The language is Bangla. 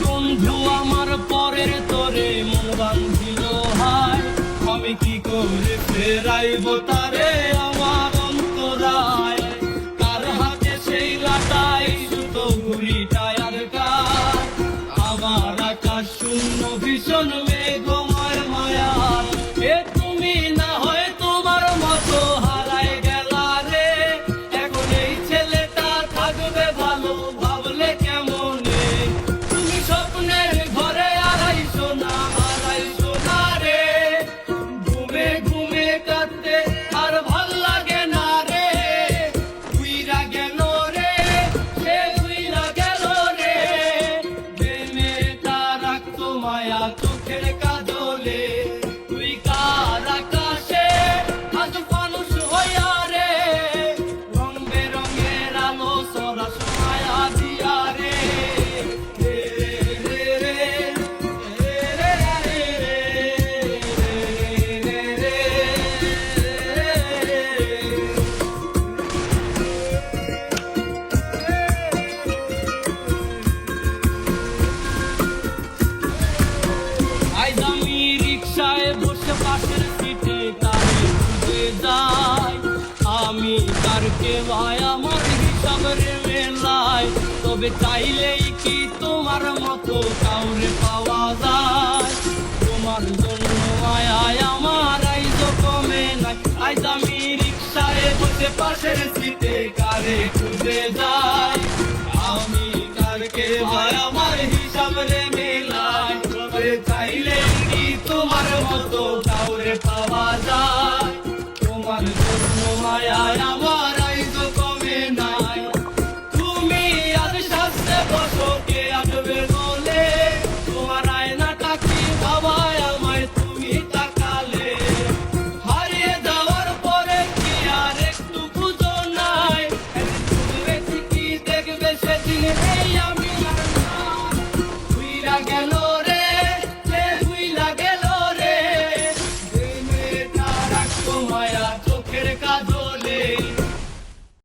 বন্ধু আমার পরের তোরে মন বাঁধিল হায়, আমি কি করে ফেরাইব তারে আমার অন্তরায়। কার হাতে সেই লাটাই সুতো ঘুরি টায়ার কার, আমার আকাশ শূন্য ভীষণ মেঘময় মায়ার। এ তুমি না হয় তোমার মতো হারায় গেলা রে, এখন এই ছেলেটা থাকবে ভালো ভাবলে কেমনে। তুমি স্বপ্নের ঘরে আড়াইশো না রে, ঘুমে ঘুমে কাঁদতে আর ভাল লাগে না রে। উইরা গেল রে, সে উইরা গেল রে, যে মেয়েটা রাখতো মায়া চোখের কাজলে। তুই কার আকাশে আজ মানুষ হইয়া রে, রং বেরঙের আলো সরা মায়া দিয়া রে। আইজ আমি রিক্সায় বসে পাশের সিটে তারে খুঁজে যাই, আমি তারকে ভাই আমার হিসাব রে মেলাই। তবে চাইলেই কি তোমার মতো কাউরে পাওয়া যায়, তোমার জন্য মায়ায় আমার আইজ কমে নাই। আইজ আমি রিক্সায় বসে পাশের সিটে কারে খুঁজে যাই, আমি তারকে ভাই আমার